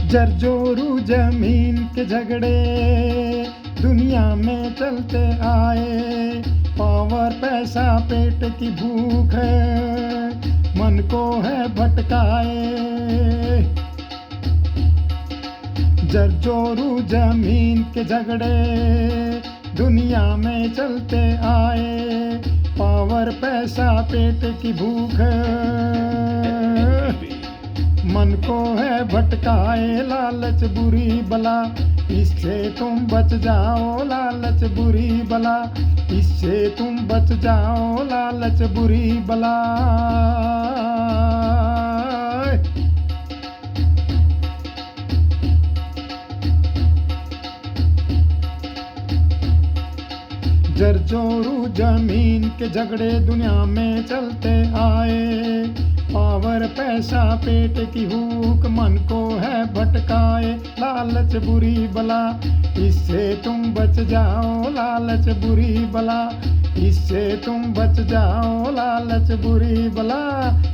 जरजोरू जमीन के झगड़े दुनिया में चलते आए। पावर पैसा पेट की भूख है, मन को है भटकाए। जरजोरू जमीन के झगड़े दुनिया में चलते आए। पावर पैसा पेट की भूख है, मन को है भटकाए। लालच बुरी बला, इससे तुम बच जाओ। लालच बुरी बला, इससे तुम बच जाओ। लालच बुरी बला। जरजोरू जमीन के झगड़े दुनिया में चलते आए। पावर पैसा पेट की भूख, मन को है भटकाए। लालच बुरी बला, इससे तुम बच जाओ। लालच बुरी बला, इससे तुम बच जाओ। लालच बुरी बला,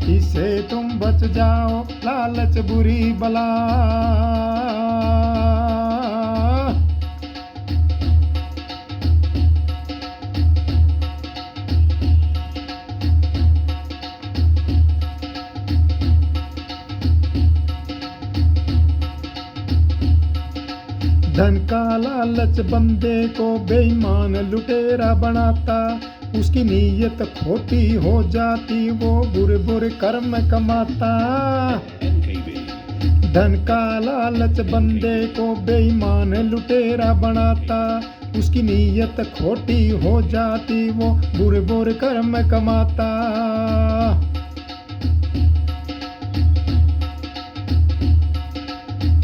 इससे तुम बच जाओ। लालच बुरी बला। धन का लालच बंदे को बेईमान लुटेरा बनाता। उसकी नीयत खोटी हो जाती, वो बुरे बुरे कर्म कमाता। धन का लालच बंदे को बेईमान लुटेरा बनाता। उसकी नीयत खोटी हो जाती, वो बुरे बुरे कर्म कमाता।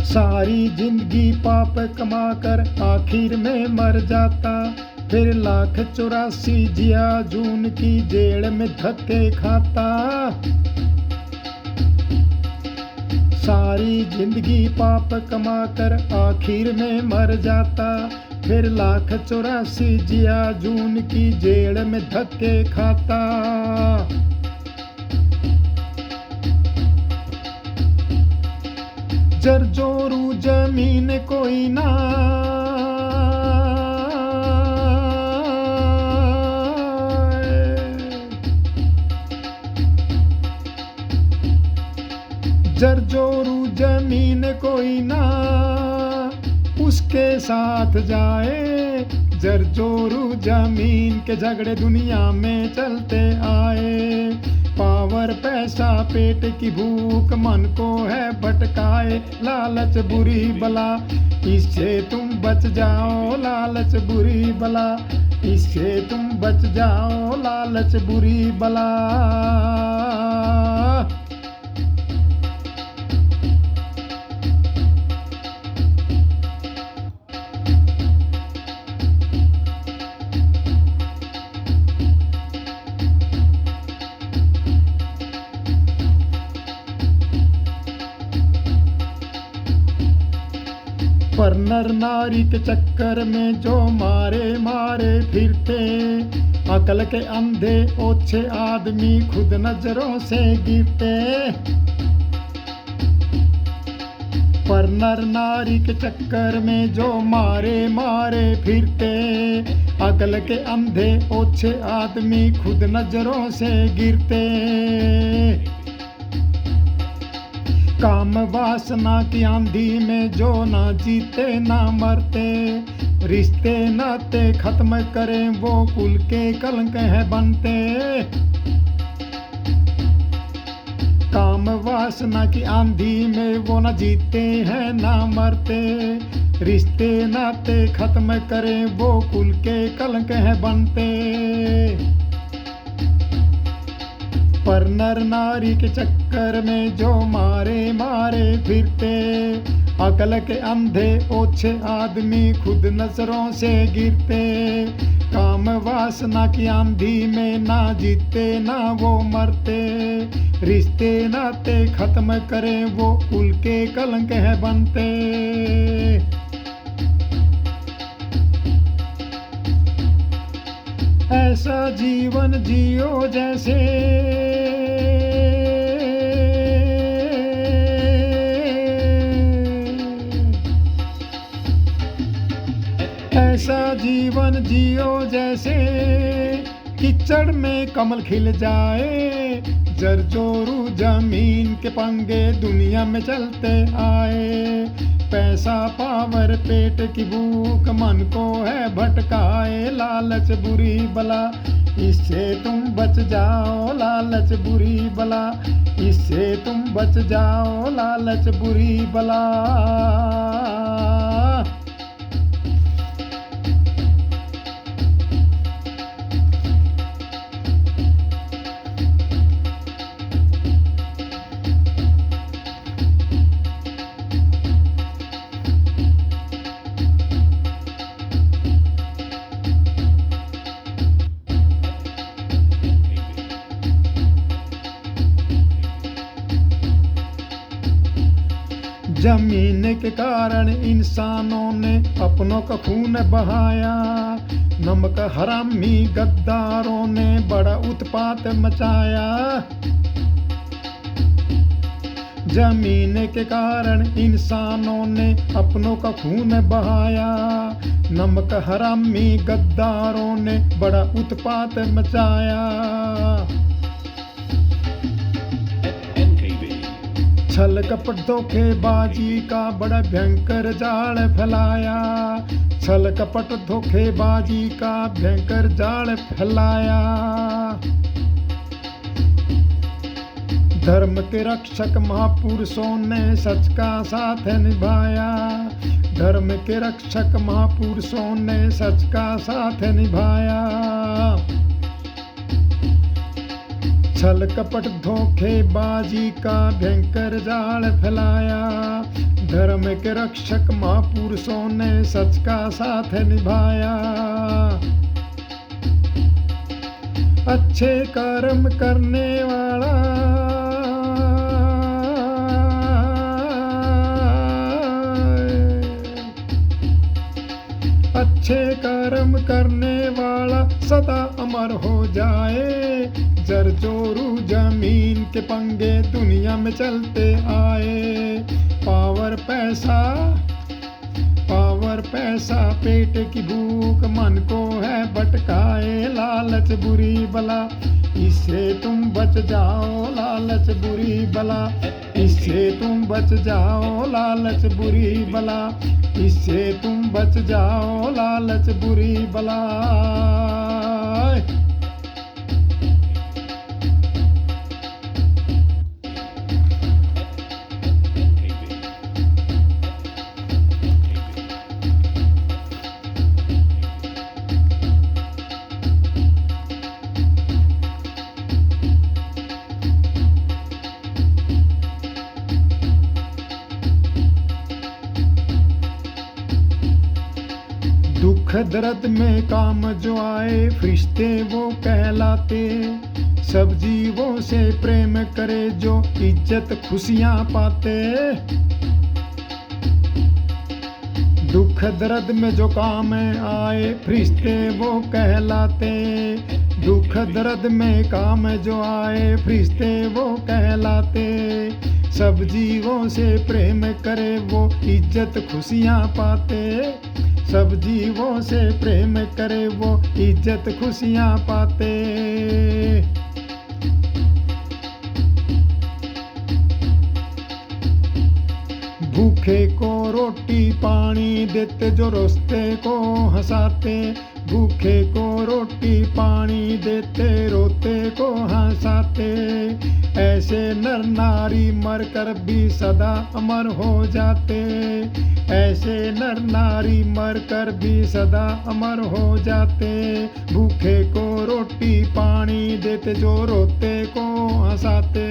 सारी जिंदगी पाप कमाकर आखिर में मर जाता। फिर 1,84 जिया जून की जेल में धक्के खाता। सारी जिंदगी पाप कमाकर आखिर में मर जाता। फिर 1,84 जिया जून की जेल में धक्के खाता। जरजोरू जमीन कोई ना, जरजोरू जमीन कोई ना उसके साथ जाए। जरजोरू जमीन के झगड़े दुनिया में चलते आए। पावर पैसा पेट की भूख, मन को है भटकाए। लालच बुरी बला, इससे तुम बच जाओ। लालच बुरी बला, इससे तुम बच जाओ। लालच बुरी बला। पर नर नारी के चक्कर में जो मारे मारे फिरते। अकल के अंधे ओछे आदमी खुद नजरों से गिरते। पर नर नारी के चक्कर में जो मारे मारे फिरते। अकल के अंधे ओछे आदमी खुद नजरों से गिरते। काम वासना की आंधी में जो ना जीते ना मरते। रिश्ते नाते खत्म करें वो कुल के कलंक है बनते। काम वासना की आंधी में वो ना जीते हैं ना मरते। रिश्ते नाते खत्म करें वो कुल के कलंक है बनते। पर नर नारी के चक्कर में जो मारे मारे फिरते। अकल के अंधे ओछे आदमी खुद नजरों से गिरते। काम वासना की आंधी में ना जीते ना वो मरते। रिश्ते नाते खत्म करें वो कुल के कलंक है बनते। ऐसा जीवन जियो जैसे ऐसा जीवन जियो जैसे कीचड़ में कमल खिल जाए, जरजोरू जमीन के पंगे दुनिया में चलते आए। पैसा पावर पेट की भूख मन को है भटकाए, लालच बुरी बला इससे तुम बच जाओ, लालच बुरी बला इससे तुम बच जाओ, लालच बुरी बला। जमीन के कारण इंसानों ने अपनों का खून बहाया, नमक हरामी गद्दारों ने बड़ा उत्पात मचाया। जमीन के कारण इंसानों ने अपनों का खून बहाया, नमक हरामी गद्दारों ने बड़ा उत्पात मचाया। छल कपट धोखेबाजी का बड़ा भयंकर जाल फैलाया, छल कपट धोखेबाजी का भयंकर जाल फैलाया। धर्म के रक्षक महापुरुषों ने सच का साथ निभाया, धर्म के रक्षक महापुरुषों ने सच का साथ निभाया। छल कपट धोखेबाजी का भयंकर जाल फैलाया, धर्म के रक्षक महापुरुषों ने सच का साथ निभाया। अच्छे कर्म करने वाला अच्छे कर्म करने वाला सदा अमर हो जाए, जरजोरू जमीन के पंगे दुनिया में चलते आए। पावर पैसा पेट की भूख मन को है भटकाए, लालच बुरी बला इससे तुम बच जाओ, लालच बुरी बला इससे तुम बच जाओ, लालच बुरी बला इससे तुम बच जाओ, लालच बुरी बला। दुख दर्द में काम जो आए फरिश्ते वो कहलाते, सब जीवों से प्रेम करे जो इज्जत खुशियां पाते। दुख दर्द में जो काम आए फरिश्ते वो कहलाते, दुख दर्द में काम जो आए फरिश्ते वो कहलाते। सब जीवों से प्रेम करे वो इज्जत खुशियां पाते, सब जीवों से प्रेम करे वो इज्जत खुशियां पाते। भूखे को रोटी पानी देते जो रोते को हंसाते, भूखे को रोटी पानी देते रोते को हंसाते। ऐसे नर नारी मर कर भी सदा अमर हो जाते, ऐसे नर नारी मर कर भी सदा अमर हो जाते। भूखे को रोटी पानी देते जो रोते को हंसाते,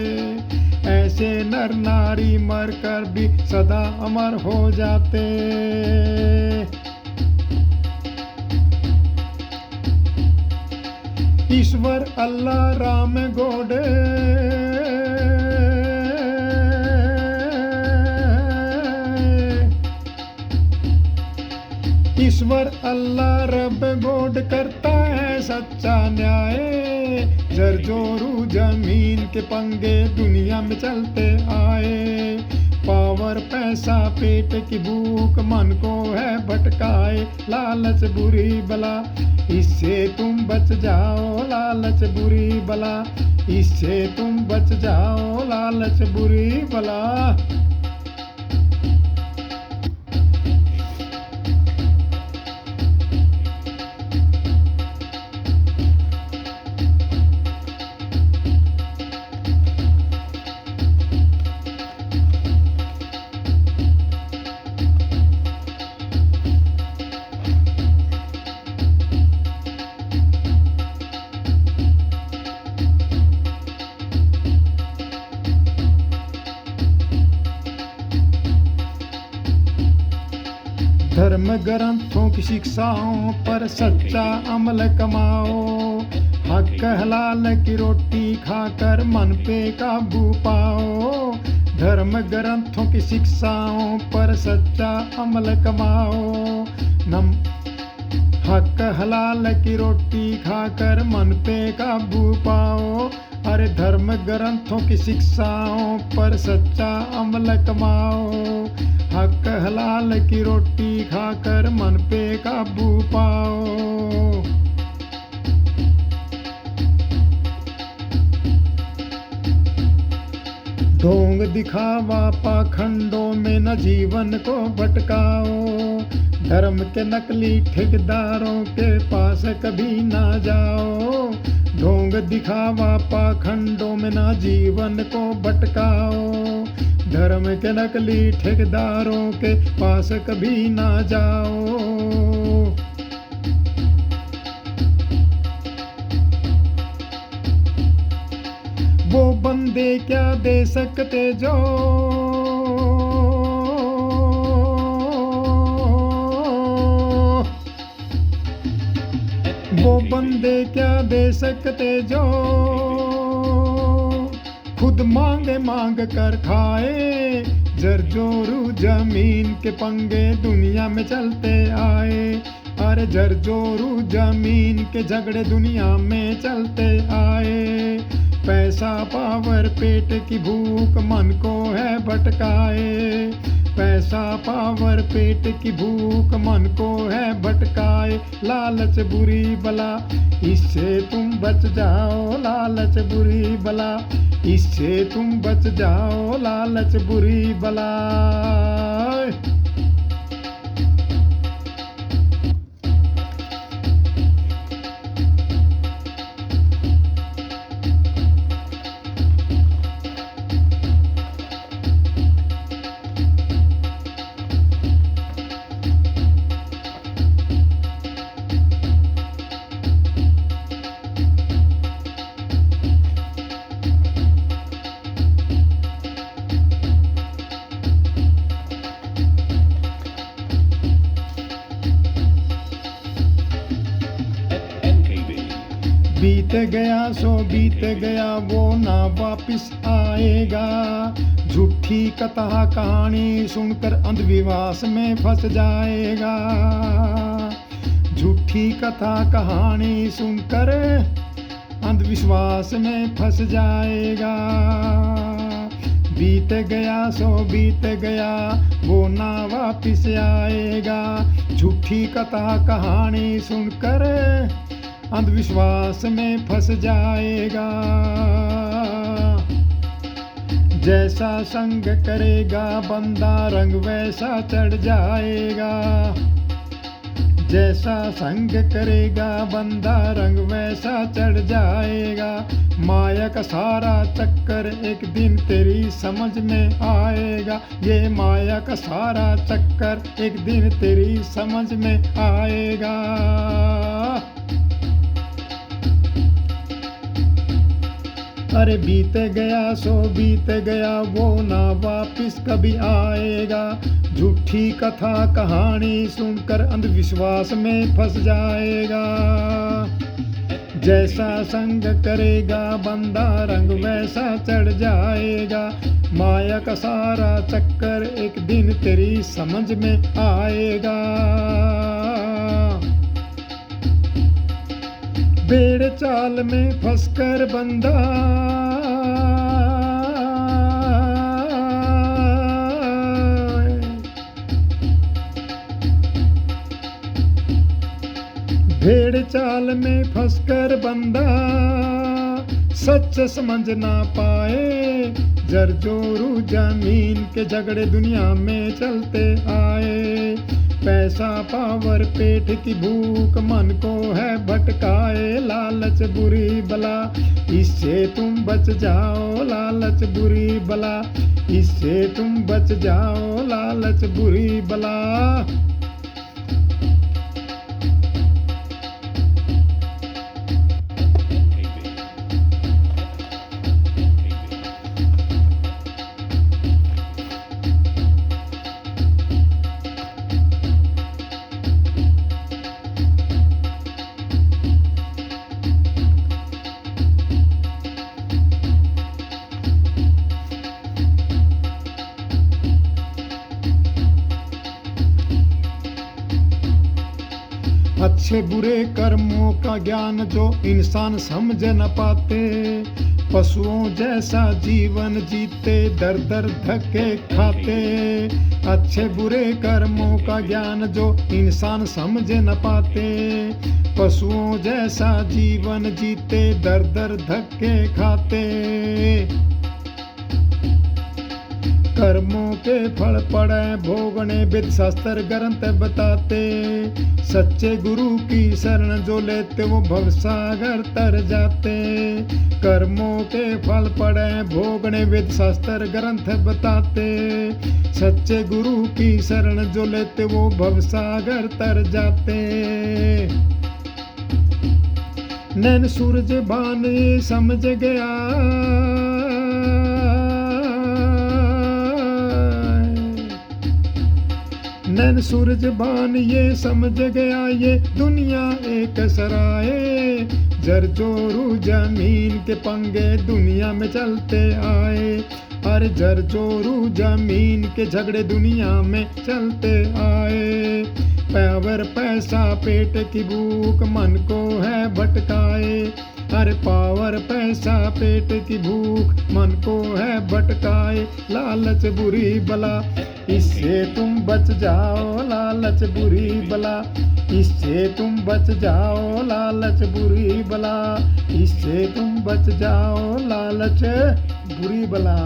ऐसे नर नारी मर कर भी सदा अमर हो जाते। ईश्वर अल्लाह राम गोडे ईश्वर अल्लाह रब गोड करता है सच्चा न्याय, जरजोरू जमीन के पंगे दुनिया में चलते आए। पावर पैसा पेट की भूख मन को है भटकाए, लालच बुरी बला इससे तुम बच जाओ, लालच बुरी बला इससे तुम बच जाओ, लालच बुरी बला। धर्म ग्रंथों की शिक्षाओं पर सच्चा अमल कमाओ, हक हलाल की रोटी खाकर मन पे काबू पाओ। धर्म ग्रंथों की शिक्षाओं पर सच्चा अमल कमाओ, नम हक हलाल की रोटी खाकर मन पे काबू पाओ। अरे धर्म ग्रंथों की शिक्षाओं पर सच्चा अमल कमाओ, हक हलाल की रोटी खाकर मन पे काबू पाओ। ढोंग दिखावा पाखंडों में न जीवन को भटकाओ, धर्म के नकली ठेकेदारों के पास कभी ना जाओ। ढोंग दिखावा पाखंडों में ना जीवन को भटकाओ, धर्म के नकली ठेकेदारों के पास कभी ना जाओ। वो बंदे क्या दे सकते जो वो बंदे क्या दे सकते जो खुद मांगे मांग कर खाए। जरजोरू जमीन के पंगे दुनिया में चलते आए, अरे जरजोरू जमीन के झगड़े दुनिया में चलते आए। पैसा पावर पेट की भूख मन को है भटकाए, पैसा पावर पेट की भूख मन को है भटकाए। लालच बुरी बला इससे तुम बच जाओ, लालच बुरी बला इससे तुम बच जाओ, लालच बुरी बला। बीत गया सो बीत गया वो ना वापिस आएगा। झूठी कथा कहानी सुनकर अंधविश्वास में फंस जाएगा। झूठी कथा कहानी सुनकर अंधविश्वास में फंस जाएगा। बीत गया सो बीत गया वो ना वापिस आएगा। झूठी कथा कहानी सुनकर अंधविश्वास में फंस जाएगा। जैसा संग करेगा बंदा रंग वैसा चढ़ जाएगा। जैसा संग करेगा बंदा रंग वैसा चढ़ जाएगा। माया का सारा चक्कर एक दिन तेरी समझ में आएगा। ये माया का सारा चक्कर एक दिन तेरी समझ में आएगा। अरे बीत गया सो बीत गया वो ना वापिस कभी आएगा। झूठी कथा कहानी सुनकर अंधविश्वास में फंस जाएगा। जैसा संग करेगा बंदा रंग वैसा चढ़ जाएगा। माया का सारा चक्कर एक दिन तेरी समझ में आएगा। बेड़ चाल में फंसकर बंदा चाल में फंसकर बंदा सच समझ ना पाए, जरजोरू जमीन के झगड़े दुनिया में चलते आए। पैसा पावर पेट की भूख मन को है भटकाए, लालच बुरी बला इससे तुम बच जाओ, लालच बुरी बला इससे तुम बच जाओ, लालच बुरी बला। अच्छे बुरे कर्मों का ज्ञान जो इंसान समझ न पाते, पशुओं जैसा जीवन जीते दर दर धक्के खाते। अच्छे बुरे कर्मों का ज्ञान जो इंसान समझ न पाते, पशुओं जैसा जीवन जीते दर दर धक्के खाते। कर्मों के फल पड़े भोगने वेद शास्त्र ग्रंथ बताते, सच्चे गुरु की शरण जो लेते वो भवसागर तर जाते। कर्मों के फल पड़े भोगने वेद शास्त्र ग्रंथ बताते, सच्चे गुरु की शरण जो लेते वो भवसागर तर जाते। नैन सूरज बान ये समझ गया, नैन सूरज बान ये समझ गया ये दुनिया एक सराय, जरजोरू जमीन के पंगे दुनिया में चलते आए। अरे जरजोरू जमीन के झगड़े दुनिया में चलते आए। पावर पैसा पेट की भूख मन को है भटकाए, अरे पावर पैसा पेट की भूख मन को है भटकाए। लालच बुरी बला इससे तुम बच जाओ, लालच बुरी बला इससे तुम बच जाओ, लालच बुरी बला इससे तुम बच जाओ, लालच बुरी बला।